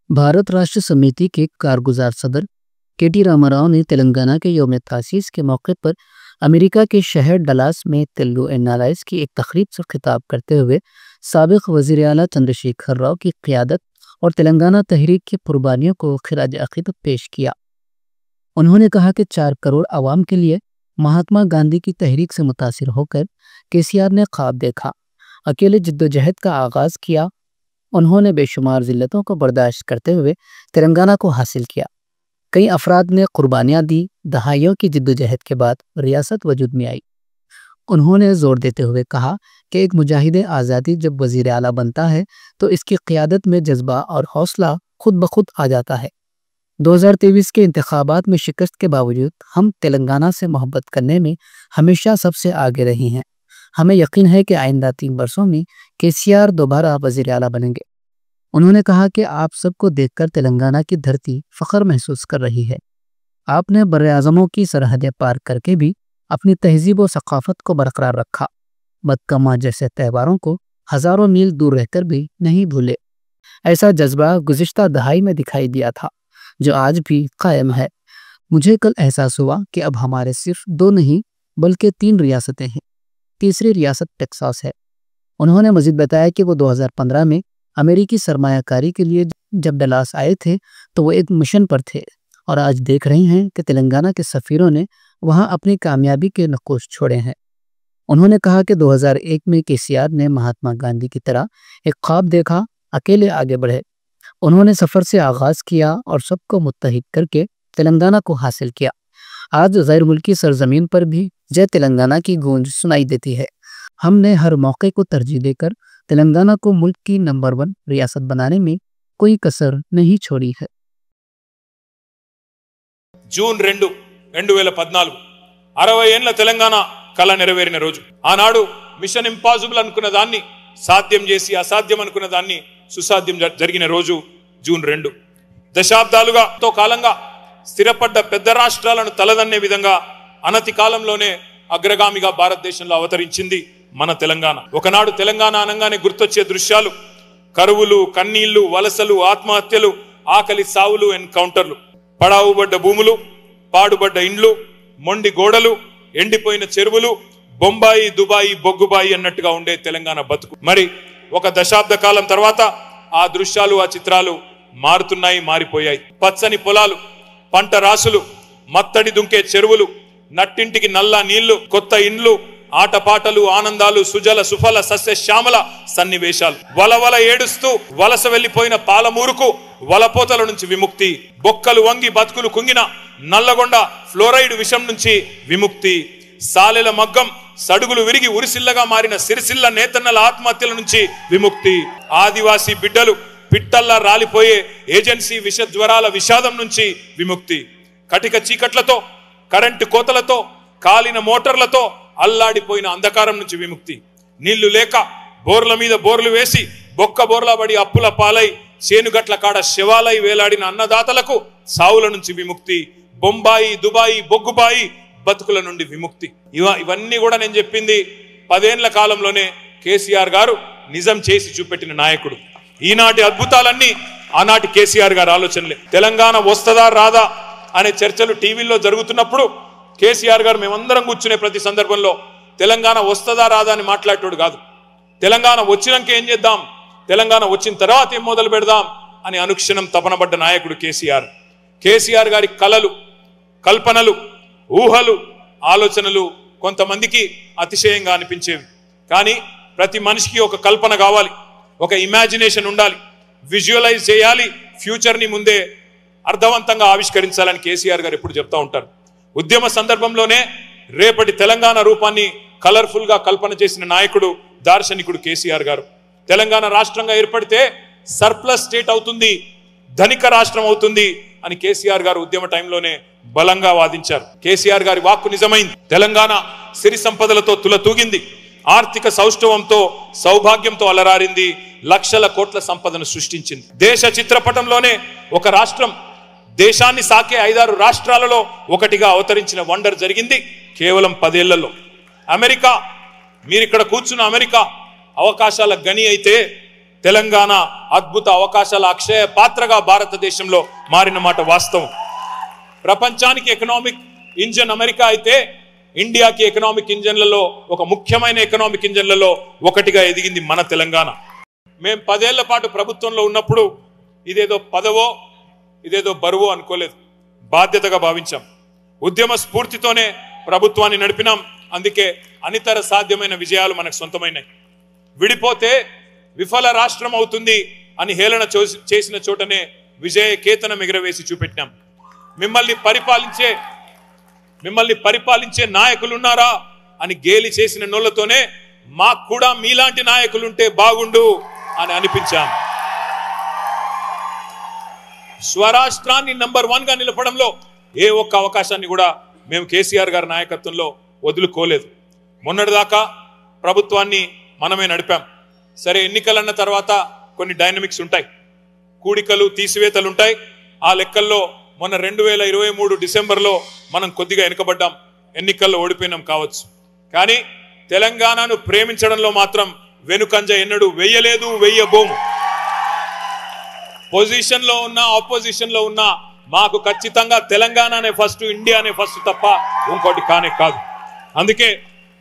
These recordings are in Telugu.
भारत राष्ट्र समिति के कारगुजार सदर के.टी. रामाराव ने तेलंगाना के यौम तासीस के मौके पर अमेरिका के शहर डलास में तेलुगु एनआरआईज़ की एक तकरीब से खिताब करते हुए साबिक वज़ीर आला चंद्रशेखर राव की क़ियादत और तेलंगाना तहरीक की कुर्बानियों को खिराज अक़ीदत पेश किया। उन्होंने कहा कि 4 करोड़ आवाम के लिए महात्मा गांधी की तहरीक से मुतासिर होकर केसीआर ने ख्वाब देखा, अकेले जिद्दोजहद का आगाज़ किया। उन्होंने बेशुमार ज़िल्लतों को बर्दाश्त करते हुए तेलंगाना को हासिल किया। कई अफराद ने कुर्बानियाँ दी। दहाइयों की जिद्दोजहद के बाद रियासत वजूद में आई। उन्होंने जोर देते हुए कहा कि एक मुजाहिद आज़ादी जब वज़ीर आला बनता है तो इसकी क़ियादत में जज्बा और हौसला खुद ब खुद आ जाता है। 2023 के इंतखाबात में शिकस्त के बावजूद हम तेलंगाना से मोहब्बत करने में हमेशा सबसे आगे रहे हैं। हमें यकीन है कि आइंदा 3 वर्षों में केसीआर दोबारा वज़ीर आला बनेंगे। उन्होंने कहा कि आप सबको देखकर तेलंगाना की धरती फ़ख्र महसूस कर रही है। आपने बर्र-ए-आज़मों की सरहदें पार करके भी अपनी तहज़ीब व सक़ाफ़त को बरकरार रखा। बदकमा जैसे त्योहारों को हज़ारों मील दूर रहकर भी नहीं भूले। ऐसा जज्बा गुज़िश्ता दहाई में दिखाई दिया था, जो आज भी कायम है। मुझे कल एहसास हुआ कि अब हमारे सिर्फ 2 नहीं बल्कि 3 रियासतें हैं। तीसरी रियासत टेक्सास है। उन्होंने मज़ीद बताया कि वो 2015 में अमेरिकी सरमायाकारी के लिए जब डलास आए थे तो वो एक मिशन पर थे और आज देख रहे हैं कि तेलंगाना के सफ़ीरों ने वहाँ अपनी कामयाबी के नक़ूश छोड़े हैं। उन्होंने कहा कि 2001 में केसीआर ने महात्मा गांधी की तरह एक ख्वाब देखा, अकेले आगे बढ़े। उन्होंने सफ़र से आगाज़ किया और सबको मुत्तहिद करके तेलंगाना को हासिल किया। आज गैर मुल्की सरजमीन पर भी जय तेलंगाना की गूंज सुनाई देती है। हमने हर मौके को तरजीह देकर तेलंगाना को मुल्क की नंबर 1 रियासत बनाने में कोई कसर नहीं छोड़ी है। జూన్ 2, 2014 60 ఏళ్ల తెలంగాణ కళ నెరవేరిన రోజు. ఆనాడు మిషన్ ఇంపాసిబుల్ అనుకున్న దాన్ని సాధ్యం చేసి అసాధ్యం అనుకున్న దాన్ని సుసాధ్యం జరిగిన రోజు జూన్ 2. దశాబ్దాలుగా తో కాలంగా స్థిరపడ్డ పెద్ద రాష్ట్రాలను తలదన్నే విధంగా అనతి కాలంలోనే అగ్రగామిగా భారతదేశంలో అవతరించింది మన తెలంగాణ. ఒకనాడు తెలంగాణ అనగానే గుర్తొచ్చే దృశ్యాలు కరువులు, కన్నీళ్లు, వలసలు, ఆత్మహత్యలు, ఆకలి సావులు, ఎన్కౌంటర్లు, పడావుబడ్డ భూములు, పాడుబడ్డ ఇండ్లు, మొండి గోడలు, ఎండిపోయిన చెరువులు, బొంబాయి, దుబాయి, బొగ్గుబాయి అన్నట్టుగా ఉండే తెలంగాణ బతుకు. మరి ఒక దశాబ్ద కాలం తర్వాత ఆ దృశ్యాలు, ఆ చిత్రాలు మారుతున్నాయి, మారిపోయాయి. పచ్చని పొలాలు, పంట రాసులు, మత్తడి దుంకే చెరువులు, నట్టింటికి నల్ల నీళ్లు, కొత్త ఇండ్లు, ఆటపాటలు, ఆనందాలు, సుజల సుఫల సస్య శ్యామల సన్నివేశాలు. వలవల ఏడుస్తూ వలస వెళ్లిపోయిన పాలమూరుకు వలపోతల నుంచి విముక్తి. బొక్కలు వంగి బతుకులు కుంగిన నల్లగొండ ఫ్లోరైడ్ విషం నుంచి విముక్తి. సాలెల మగ్గం సడుగులు విరిగి ఉరిసిల్లగా మారిన సిరిసిల్ల నేతన్నల ఆత్మహత్యల నుంచి విముక్తి. ఆదివాసీ బిడ్డలు పిట్టల్లా రాలిపోయే ఏజెన్సీ విష జ్వరాల విషాదం నుంచి విముక్తి. కటిక చీకట్లతో, కరెంటు కోతలతో, కాలిన మోటార్లతో అల్లాడిపోయిన అంధకారం నుంచి విముక్తి. నీళ్లు లేక బోర్ల మీద బోర్లు వేసి బొక్క బోర్ల పడి అప్పుల పాలై చేనుగట్ల కాడ శవాలై వేలాడిన అన్నదాతలకు సావుల నుంచి విముక్తి. బొంబాయి, దుబాయి, బొగ్గుబాయి బతుకుల నుండి విముక్తి. ఇవన్నీ కూడా నేను చెప్పింది 10 ఏళ్ల కాలంలోనే కేసీఆర్ గారు నిజం చేసి చూపెట్టిన నాయకుడు. ఈనాటి అద్భుతాలన్నీ ఆనాటి కేసీఆర్ గారి ఆలోచనలే. తెలంగాణ వస్తుందా రాదా అనే చర్చలు టీవీల్లో జరుగుతున్నప్పుడు కేసీఆర్ గారు మేమందరం కూర్చునే ప్రతి సందర్భంలో తెలంగాణ వస్తుందా రాదా అని మాట్లాడేటోడు కాదు. తెలంగాణ వచ్చినాక ఏం చేద్దాం, తెలంగాణ వచ్చిన తర్వాత ఏం మొదలు పెడదాం అని అనుక్షణం తపనబడ్డ నాయకుడు కేసీఆర్. కేసీఆర్ గారి కలలు, కల్పనలు, ఊహలు, ఆలోచనలు కొంతమందికి అతిశయంగా అనిపించేవి. కానీ ప్రతి మనిషికి ఒక కల్పన కావాలి, ఒక ఇమాజినేషన్ ఉండాలి, విజువలైజ్ చేయాలి, ఫ్యూచర్ని ముందే అర్థవంతంగా ఆవిష్కరించాలని కేసీఆర్ గారు ఎప్పుడు చెప్తా ఉంటారు. ఉద్యమ సందర్భంలోనే రేపటి తెలంగాణ రూపాన్ని కలర్ఫుల్ గా కల్పన చేసిన నాయకుడు, దార్శనికుడు కేసీఆర్ గారు. తెలంగాణ రాష్ట్రంగా ఏర్పడితే సర్ప్లస్ స్టేట్ అవుతుంది, ధనిక రాష్ట్రం అవుతుంది అని కేసీఆర్ గారు ఉద్యమ టైంలోనే బలంగా వాదించారు. కేసీఆర్ గారి వాక్కు నిజమైంది. తెలంగాణ సిరి సంపదలతో తులతూగింది, ఆర్థిక సౌష్ఠవంతో, సౌభాగ్యంతో అలరారింది, లక్షల కోట్ల సంపదను సృష్టించింది. దేశ చిత్రపటంలోనే ఒక రాష్ట్రం దేశాన్ని సాకే 5-6 రాష్ట్రాలలో ఒకటిగా అవతరించిన వండర్ జరిగింది కేవలం 10 ఏళ్లలో. అమెరికా, మీరు ఇక్కడ కూర్చున్న అమెరికా అవకాశాల గని అయితే తెలంగాణ అద్భుత అవకాశాల అక్షయ పాత్రగా భారతదేశంలో మారిన మాట వాస్తవం. ప్రపంచానికి ఎకనామిక్ ఇంజన్ అమెరికా అయితే ఇండియాకి ఎకనామిక్ ఇంజన్లలో ఒక ముఖ్యమైన ఎకనామిక్ ఇంజన్లలో ఒకటిగా ఎదిగింది మన తెలంగాణ. మేము 10 ఏళ్ల పాటు ప్రభుత్వంలో ఉన్నప్పుడు ఇదేదో పదవో ఇదేదో బరువో అనుకోలేదు, బాధ్యతగా భావించాం. ఉద్యమ స్ఫూర్తితోనే ప్రభుత్వాన్ని నడిపినాం. అందుకే అనితర సాధ్యమైన విజయాలు మనకు సొంతమైనాయి. విడిపోతే విఫల రాష్ట్రం అవుతుంది అని హేళన చేసిన చోటనే విజయ కేతనం ఎగరవేసి చూపెట్టాం. మిమ్మల్ని పరిపాలించే నాయకులున్నారా అని గేలి చేసిన నోళ్లతోనే మాకు కూడా మీలాంటి నాయకులుంటే బాగుండు అని అనిపించాం. స్వరాష్ట్రాన్ని నంబర్ 1 గా నిలపడంలో ఏ ఒక్క అవకాశాన్ని కూడా మేము కేసీఆర్ గారి నాయకత్వంలో వదులుకోలేదు. మొన్నటిదాకా ప్రభుత్వాన్ని మనమే నడిపాం. సరే, ఎన్నికలన్న తర్వాత కొన్ని డైనమిక్స్ ఉంటాయి, కూడికలు తీసివేతలు ఉంటాయి. ఆ లెక్కల్లో మొన్న 2023 డిసెంబర్లో మనం కొద్దిగా వెనుకబడ్డాం, ఎన్నికల్లో ఓడిపోయినాం కావచ్చు. కానీ తెలంగాణను ప్రేమించడంలో మాత్రం వెనుకంజ ఎన్నడూ వెయ్యలేదు, వెయ్యబోము. పొజిషన్లో ఉన్నా ఆపోజిషన్లో ఉన్నా మాకు ఖచ్చితంగా తెలంగాణనే ఫస్ట్, ఇండియానే ఫస్ట్ తప్ప ఇంకోటి కానే కాదు. అందుకే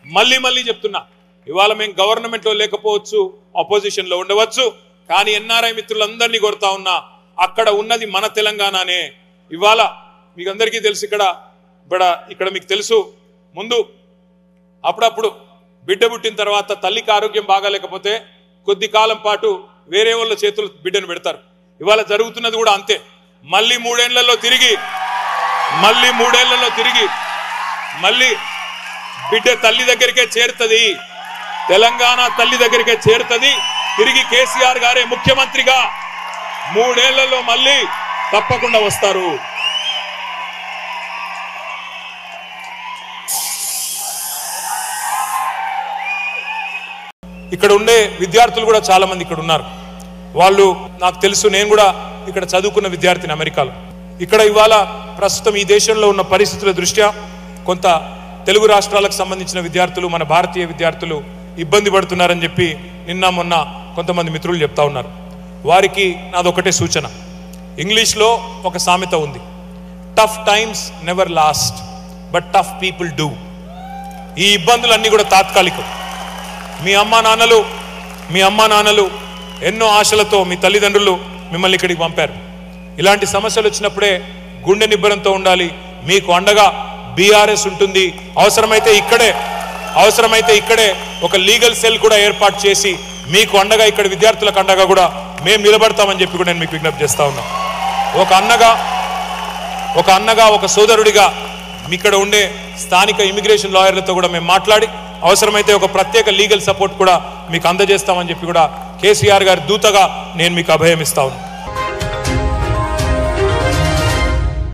మళ్ళీ చెప్తున్నా, ఇవాళ మేము గవర్నమెంట్లో లేకపోవచ్చు, ఆపోజిషన్లో ఉండవచ్చు, కానీ ఎన్ఆర్ఐ మిత్రులందరినీ కోరుతా ఉన్నా, అక్కడ ఉన్నది మన తెలంగాణనే. ఇవాళ మీకు అందరికీ తెలుసు, ఇక్కడ మీకు తెలుసు, ముందు అప్పుడప్పుడు బిడ్డ పుట్టిన తర్వాత తల్లికి ఆరోగ్యం బాగాలేకపోతే కొద్ది కాలం పాటు వేరే వాళ్ళ చేతులు బిడ్డను పెడతారు. ఇవాళ జరుగుతున్నది కూడా అంతే. మళ్ళీ 3 ఏళ్లలో తిరిగి మళ్ళీ బిడ్డ తల్లి దగ్గరికే చేరుతుంది, తెలంగాణ తల్లి దగ్గరికే చేరుతుంది. తిరిగి కేసీఆర్ గారే ముఖ్యమంత్రిగా 3 ఏళ్లలో మళ్ళీ తప్పకుండా వస్తారు. ఇక్కడ ఉండే విద్యార్థులు కూడా చాలా మంది ఇక్కడ ఉన్నారు. వాళ్ళు నాకు తెలుసు, నేను కూడా ఇక్కడ చదువుకున్న విద్యార్థిని అమెరికాలో. ఇక్కడ ఇవాళ ప్రస్తుతం ఈ దేశంలో ఉన్న పరిస్థితుల దృష్ట్యా కొంత తెలుగు రాష్ట్రాలకు సంబంధించిన విద్యార్థులు, మన భారతీయ విద్యార్థులు ఇబ్బంది పడుతున్నారని చెప్పి నిన్న మొన్న కొంతమంది మిత్రులు చెప్తా ఉన్నారు. వారికి నాదొకటే సూచన. ఇంగ్లీష్లో ఒక సామెత ఉంది, tough times never lost but tough people do. ఈ ఇబ్బందులన్నీ కూడా తాత్కాలికం. మీ అమ్మా నాన్నలు ఎన్నో ఆశలతో, మీ తల్లిదండ్రులు మిమ్మల్ని ఇక్కడికి పంపారు. ఇలాంటి సమస్యలు వచ్చినప్పుడే గుండె నిబ్బరంతో ఉండాలి. మీకు అండగా బీఆర్ఎస్ ఉంటుంది. అవసరమైతే ఇక్కడే ఒక లీగల్ సెల్ కూడా ఏర్పాటు చేసి మీకు అండగా, ఇక్కడ విద్యార్థులకు అండగా కూడా మేము నిలబడతామని చెప్పి కూడా నేను మీకు విజ్ఞప్తి చేస్తా ఉన్నా. ఒక అన్నగా ఒక సోదరుడిగా ఇక్కడ ఉండే స్థానిక ఇమిగ్రేషన్ లాయర్లతో కూడా మేము మాట్లాడి అవసరమైతే ఒక ప్రత్యేక లీగల్ సపోర్ట్ కూడా మీకు అందజేస్తామని చెప్పి కూడా కేసీఆర్ గారి దూతగా నేను మీకు అభయం ఇస్తా ఉన్నాను.